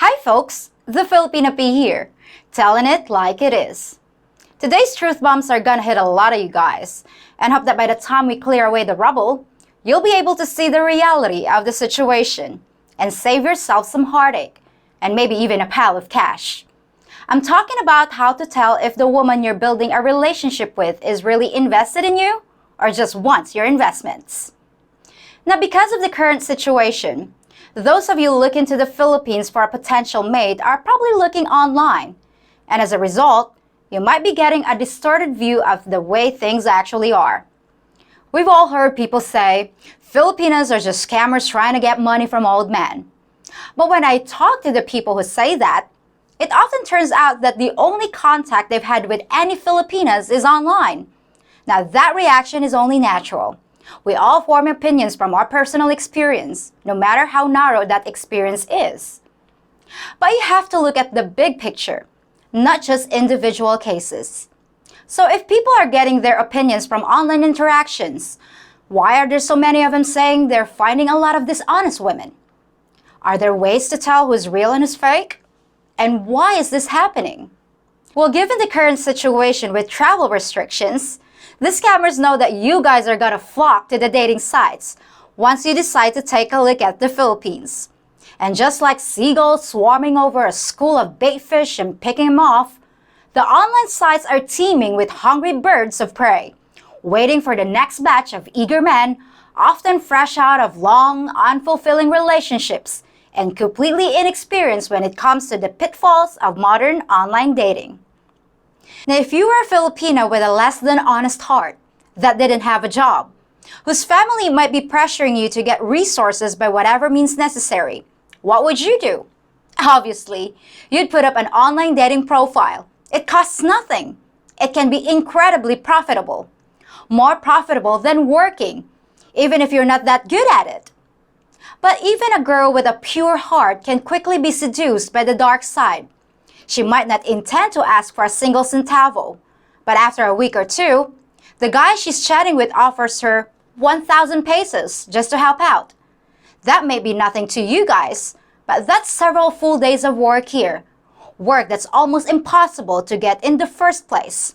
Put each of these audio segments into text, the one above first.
Hi folks, the Filipina P here, telling it like it is. Today's truth bombs are gonna hit a lot of you guys, and hope that by the time we clear away the rubble, you'll be able to see the reality of the situation and save yourself some heartache, and maybe even a pile of cash. I'm talking about how to tell if the woman you're building a relationship with is really invested in you or just wants your investments. Now, because of the current situation, those of you looking to the Philippines for a potential mate are probably looking online, and as a result, you might be getting a distorted view of the way things actually are. We've all heard people say, Filipinas are just scammers trying to get money from old men. But when I talk to the people who say that, it often turns out that the only contact they've had with any Filipinas is online. Now that reaction is only natural. We all form opinions from our personal experience, no matter how narrow that experience is. But you have to look at the big picture, not just individual cases. So if people are getting their opinions from online interactions, why are there so many of them saying they're finding a lot of dishonest women? Are there ways to tell who's real and who's fake? And why is this happening? Well, given the current situation with travel restrictions, the scammers know that you guys are gonna flock to the dating sites once you decide to take a look at the Philippines. And just like seagulls swarming over a school of bait fish and picking them off, the online sites are teeming with hungry birds of prey, waiting for the next batch of eager men, often fresh out of long, unfulfilling relationships and completely inexperienced when it comes to the pitfalls of modern online dating. Now, if you were a Filipino with a less than honest heart that didn't have a job, whose family might be pressuring you to get resources by whatever means necessary, what would you do? Obviously, you'd put up an online dating profile. It costs nothing. It can be incredibly profitable. More profitable than working, even if you're not that good at it. But even a girl with a pure heart can quickly be seduced by the dark side. She might not intend to ask for a single centavo, but after a week or two, the guy she's chatting with offers her 1,000 pesos just to help out. That may be nothing to you guys, but that's several full days of work here. Work that's almost impossible to get in the first place.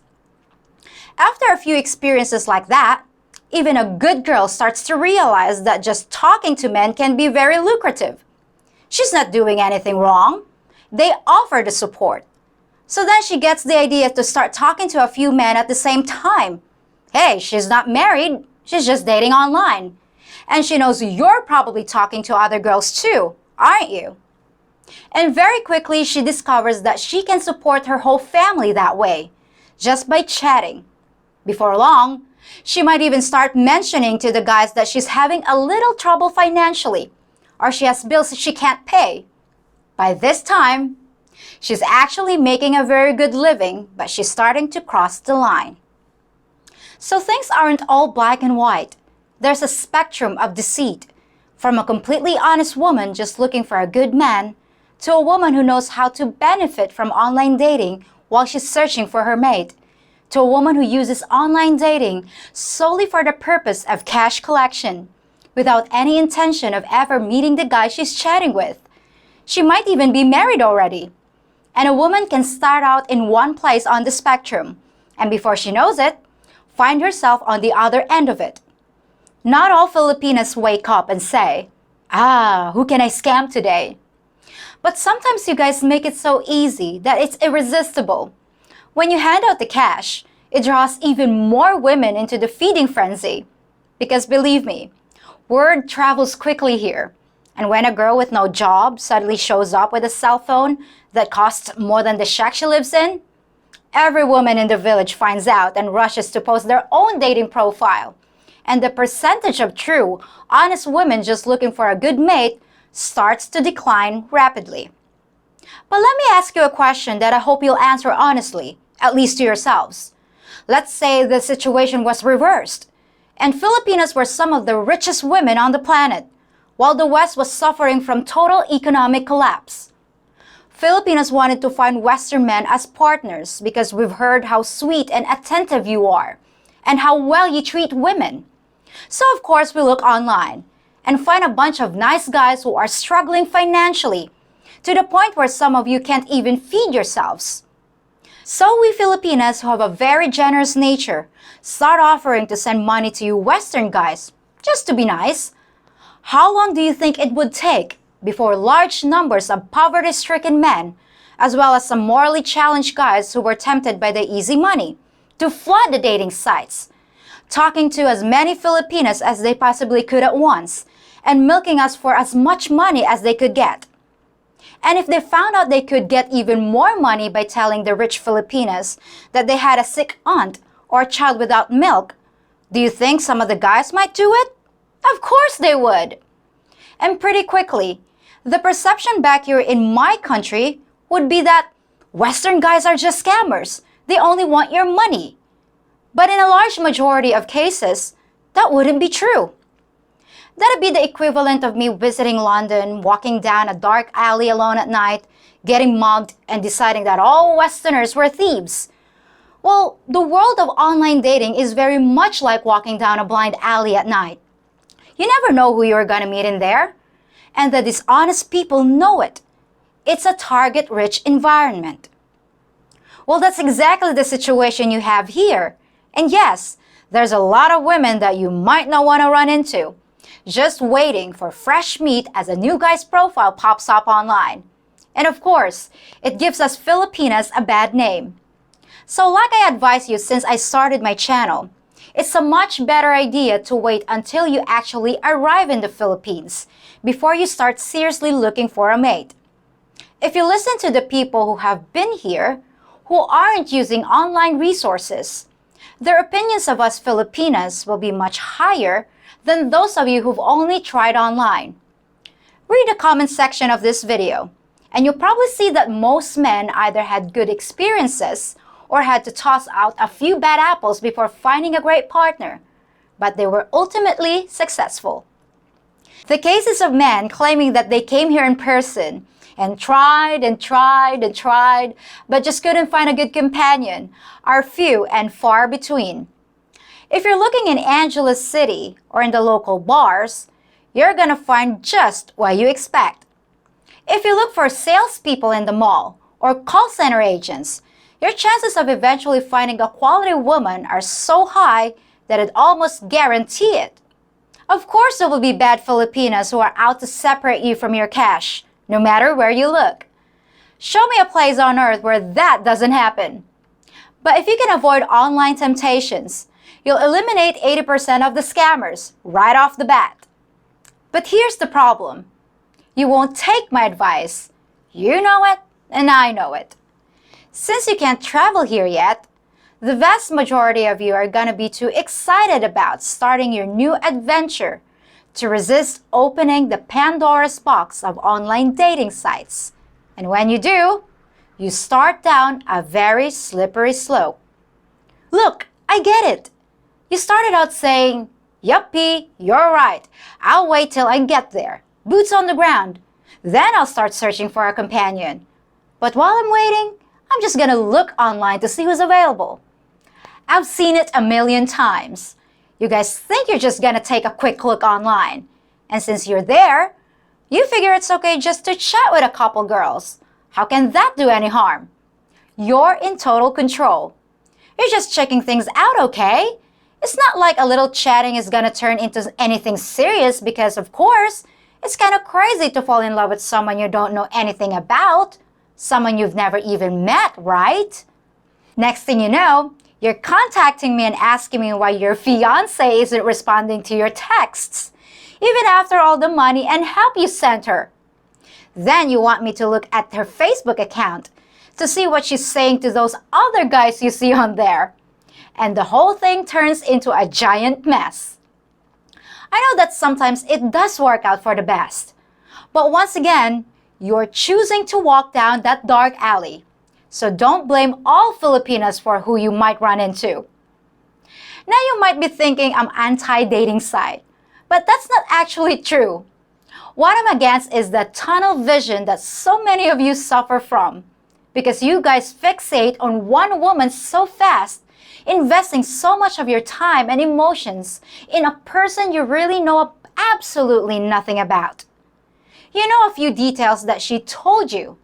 After a few experiences like that, even a good girl starts to realize that just talking to men can be very lucrative. She's not doing anything wrong. They offer the support. So then she gets the idea to start talking to a few men at the same time. Hey, she's not married, she's just dating online. And she knows you're probably talking to other girls too, aren't you? And very quickly she discovers that she can support her whole family that way, just by chatting. Before long, she might even start mentioning to the guys that she's having a little trouble financially, or she has bills she can't pay. By this time, she's actually making a very good living, but she's starting to cross the line. So things aren't all black and white. There's a spectrum of deceit, from a completely honest woman just looking for a good man, to a woman who knows how to benefit from online dating while she's searching for her mate, to a woman who uses online dating solely for the purpose of cash collection, without any intention of ever meeting the guy she's chatting with. She might even be married already. And a woman can start out in one place on the spectrum, and before she knows it, find herself on the other end of it. Not all Filipinas wake up and say, who can I scam today? But sometimes you guys make it so easy that it's irresistible. When you hand out the cash, it draws even more women into the feeding frenzy. Because believe me, word travels quickly here. And when a girl with no job suddenly shows up with a cell phone that costs more than the shack she lives in, every woman in the village finds out and rushes to post their own dating profile. And the percentage of true, honest women just looking for a good mate starts to decline rapidly. But let me ask you a question that I hope you'll answer honestly, at least to yourselves. Let's say the situation was reversed, and Filipinas were some of the richest women on the planet, while the West was suffering from total economic collapse. Filipinas wanted to find Western men as partners because we've heard how sweet and attentive you are, and how well you treat women. So of course we look online and find a bunch of nice guys who are struggling financially to the point where some of you can't even feed yourselves. So we Filipinas who have a very generous nature start offering to send money to you Western guys, just to be nice. How long do you think it would take before large numbers of poverty-stricken men, as well as some morally challenged guys who were tempted by the easy money, to flood the dating sites, talking to as many Filipinas as they possibly could at once, and milking us for as much money as they could get? And if they found out they could get even more money by telling the rich Filipinas that they had a sick aunt or a child without milk, do you think some of the guys might do it? Of course they would! And pretty quickly, the perception back here in my country would be that Western guys are just scammers. They only want your money. But in a large majority of cases, that wouldn't be true. That'd be the equivalent of me visiting London, walking down a dark alley alone at night, getting mugged, and deciding that all Westerners were thieves. Well, the world of online dating is very much like walking down a blind alley at night. You never know who you're gonna meet in there, and the dishonest people know it. It's a target-rich environment. Well, that's exactly the situation you have here. And yes, there's a lot of women that you might not want to run into, just waiting for fresh meat as a new guy's profile pops up online. And of course, it gives us Filipinas a bad name. So like I advised you since I started my channel, it's a much better idea to wait until you actually arrive in the Philippines before you start seriously looking for a mate. If you listen to the people who have been here, who aren't using online resources, their opinions of us Filipinas will be much higher than those of you who've only tried online. Read the comment section of this video, and you'll probably see that most men either had good experiences or had to toss out a few bad apples before finding a great partner, but they were ultimately successful. The cases of men claiming that they came here in person and tried and tried and tried, but just couldn't find a good companion are few and far between. If you're looking in Angeles City or in the local bars, you're gonna find just what you expect. If you look for salespeople in the mall or call center agents, your chances of eventually finding a quality woman are so high that it almost guarantee it. Of course, there will be bad Filipinas who are out to separate you from your cash, no matter where you look. Show me a place on earth where that doesn't happen. But if you can avoid online temptations, you'll eliminate 80% of the scammers right off the bat. But here's the problem. You won't take my advice. You know it, and I know it. Since you can't travel here yet, the vast majority of you are gonna be too excited about starting your new adventure to resist opening the Pandora's box of online dating sites. And when you do, you start down a very slippery slope. Look, I get it. You started out saying, "Yuppie, you're right. I'll wait till I get there. Boots on the ground. Then I'll start searching for a companion. But while I'm waiting, I'm just gonna look online to see who's available." I've seen it a million times. You guys think you're just gonna take a quick look online. And since you're there, you figure it's okay just to chat with a couple girls. How can that do any harm? You're in total control. You're just checking things out, okay? It's not like a little chatting is gonna turn into anything serious because, of course, it's kind of crazy to fall in love with someone you don't know anything about, someone you've never even met, right? Next thing you know, you're contacting me and asking me why your fiancé isn't responding to your texts, even after all the money and help you sent her. Then you want me to look at her Facebook account to see what she's saying to those other guys you see on there. And the whole thing turns into a giant mess. I know that sometimes it does work out for the best. But once again, you're choosing to walk down that dark alley. So don't blame all Filipinas for who you might run into. Now you might be thinking I'm anti-dating site, but that's not actually true. What I'm against is the tunnel vision that so many of you suffer from, because you guys fixate on one woman so fast, investing so much of your time and emotions in a person you really know absolutely nothing about. You know a few details that she told you.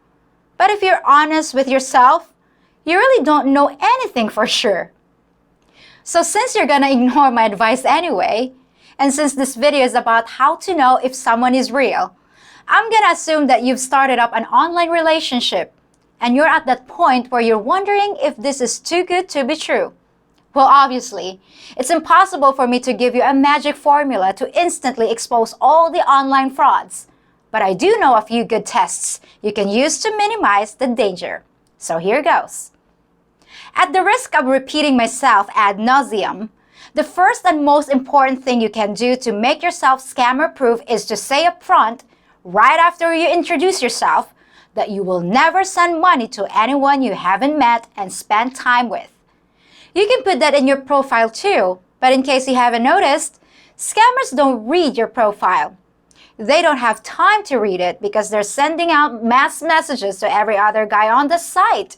But if you're honest with yourself, you really don't know anything for sure. So since you're gonna ignore my advice anyway, and since this video is about how to know if someone is real, I'm gonna assume that you've started up an online relationship and you're at that point where you're wondering if this is too good to be true. Well, obviously, it's impossible for me to give you a magic formula to instantly expose all the online frauds. But I do know a few good tests you can use to minimize the danger. So here goes. At the risk of repeating myself ad nauseum, the first and most important thing you can do to make yourself scammer-proof is to say up front, right after you introduce yourself, that you will never send money to anyone you haven't met and spent time with. You can put that in your profile too, but in case you haven't noticed, scammers don't read your profile. They don't have time to read it because they're sending out mass messages to every other guy on the site.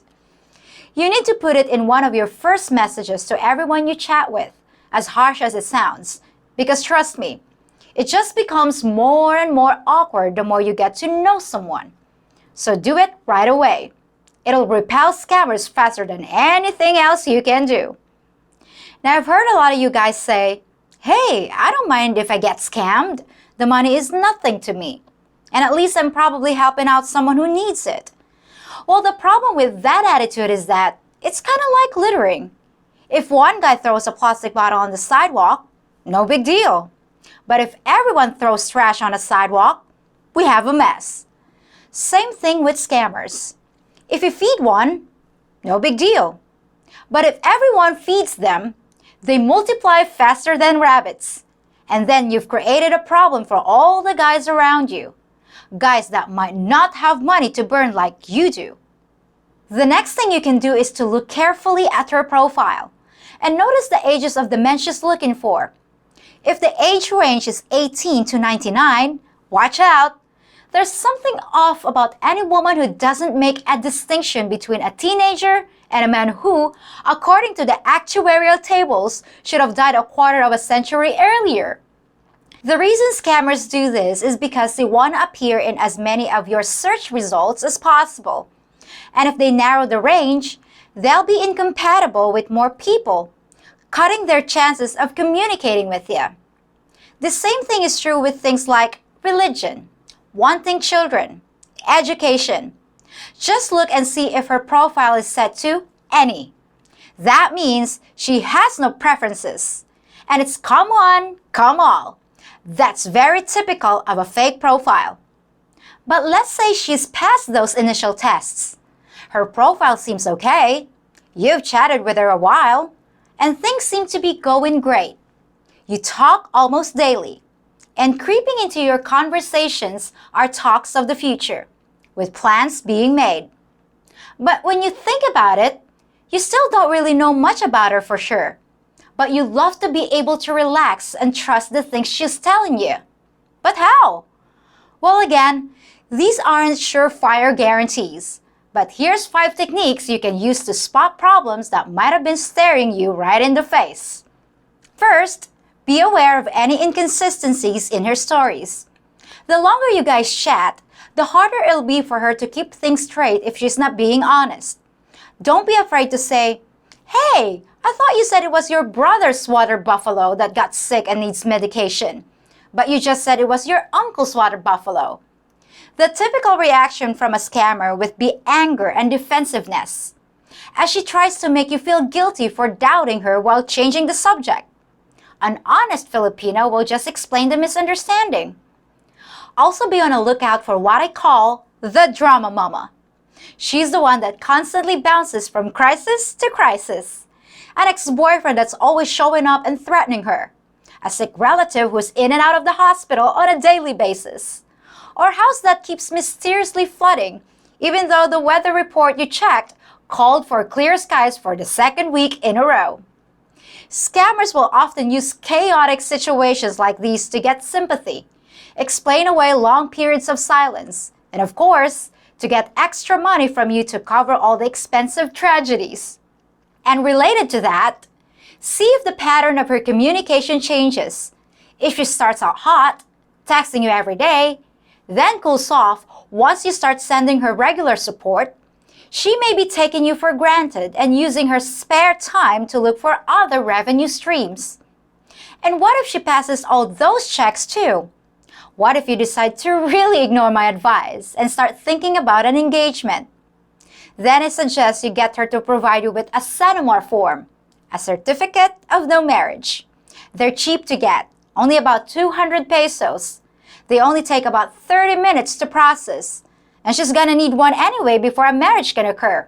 You need to put it in one of your first messages to everyone you chat with, as harsh as it sounds, because trust me, it just becomes more and more awkward the more you get to know someone. So do it right away. It'll repel scammers faster than anything else you can do. Now, I've heard a lot of you guys say, "Hey, I don't mind if I get scammed. The money is nothing to me. And at least I'm probably helping out someone who needs it." Well, the problem with that attitude is that it's kind of like littering. If one guy throws a plastic bottle on the sidewalk, no big deal. But if everyone throws trash on a sidewalk, we have a mess. Same thing with scammers. If you feed one, no big deal. But if everyone feeds them, they multiply faster than rabbits. And then you've created a problem for all the guys around you. Guys that might not have money to burn like you do. The next thing you can do is to look carefully at her profile and notice the ages of the men she's looking for. If the age range is 18 to 99, watch out. There's something off about any woman who doesn't make a distinction between a teenager and a man who, according to the actuarial tables, should have died a quarter of a century earlier. The reason scammers do this is because they want to appear in as many of your search results as possible. And if they narrow the range, they'll be incompatible with more people, cutting their chances of communicating with you. The same thing is true with things like religion, wanting children, education. Just look and see if her profile is set to any. That means she has no preferences. And it's come one, come all. That's very typical of a fake profile. But let's say she's passed those initial tests. Her profile seems okay. You've chatted with her a while, and things seem to be going great. You talk almost daily, and creeping into your conversations are talks of the future, with plans being made. But when you think about it, you still don't really know much about her for sure. But you love to be able to relax and trust the things she's telling you. But how? Well, again, these aren't surefire guarantees. But here's 5 techniques you can use to spot problems that might have been staring you right in the face. First, be aware of any inconsistencies in her stories. The longer you guys chat, the harder it'll be for her to keep things straight if she's not being honest. Don't be afraid to say, "Hey, I thought you said it was your brother's water buffalo that got sick and needs medication, but you just said it was your uncle's water buffalo." The typical reaction from a scammer would be anger and defensiveness, as she tries to make you feel guilty for doubting her while changing the subject. An honest Filipino will just explain the misunderstanding. Also be on the lookout for what I call the drama mama. She's the one that constantly bounces from crisis to crisis. An ex-boyfriend that's always showing up and threatening her. A sick relative who's in and out of the hospital on a daily basis. Or a house that keeps mysteriously flooding, even though the weather report you checked called for clear skies for the 2nd week in a row. Scammers will often use chaotic situations like these to get sympathy, explain away long periods of silence, and of course, to get extra money from you to cover all the expensive tragedies. And related to that, see if the pattern of her communication changes. If she starts out hot, texting you every day, then cools off once you start sending her regular support, she may be taking you for granted and using her spare time to look for other revenue streams. And what if she passes all those checks too? What if you decide to really ignore my advice and start thinking about an engagement? Then I suggest you get her to provide you with a Senomar form, a certificate of no marriage. They're cheap to get, only about 200 pesos. They only take about 30 minutes to process, and she's gonna need one anyway before a marriage can occur.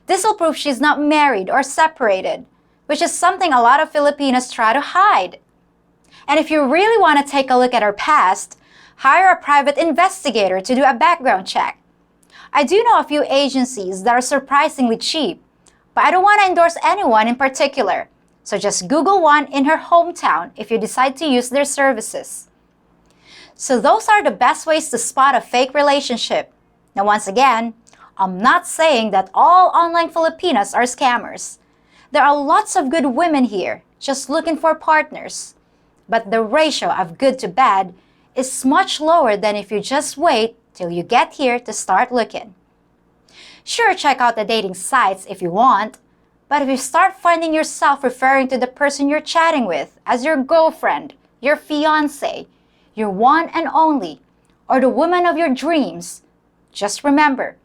This will prove she's not married or separated, which is something a lot of Filipinos try to hide. And if you really want to take a look at her past, hire a private investigator to do a background check. I do know a few agencies that are surprisingly cheap, but I don't want to endorse anyone in particular, so just Google one in her hometown if you decide to use their services. So those are the best ways to spot a fake relationship. Now once again, I'm not saying that all online Filipinas are scammers. There are lots of good women here just looking for partners. But the ratio of good to bad is much lower than if you just wait till you get here to start looking. Sure, check out the dating sites if you want, but if you start finding yourself referring to the person you're chatting with as your girlfriend, your fiancé, your one and only, or the woman of your dreams, just remember,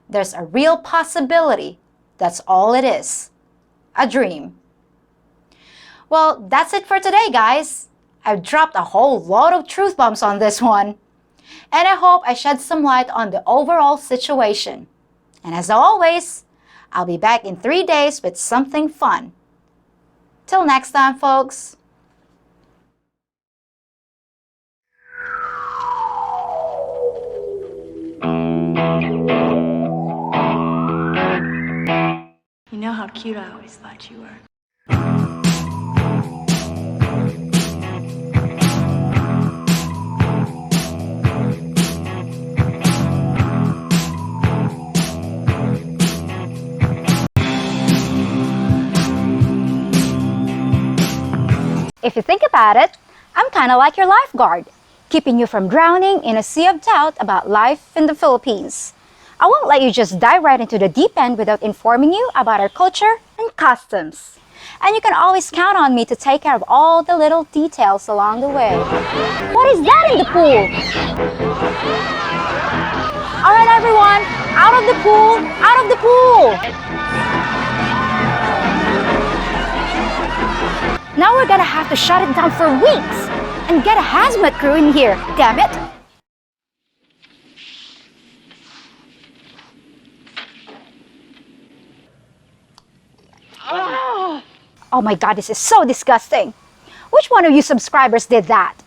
there's a real possibility that's all it is, a dream. Well, that's it for today, guys. I've dropped a whole lot of truth bombs on this one. And I hope I shed some light on the overall situation. And as always, I'll be back in 3 days with something fun. Till next time, folks. You know how cute I always thought you were. If you think about it, I'm kind of like your lifeguard, keeping you from drowning in a sea of doubt about life in the Philippines. I won't let you just dive right into the deep end without informing you about our culture and customs. And you can always count on me to take care of all the little details along the way. What is that in the pool? All right, everyone, out of the pool, out of the pool! Now we're gonna have to shut it down for weeks and get a hazmat crew in here, damn it! Oh my god, this is so disgusting! Which one of you subscribers did that?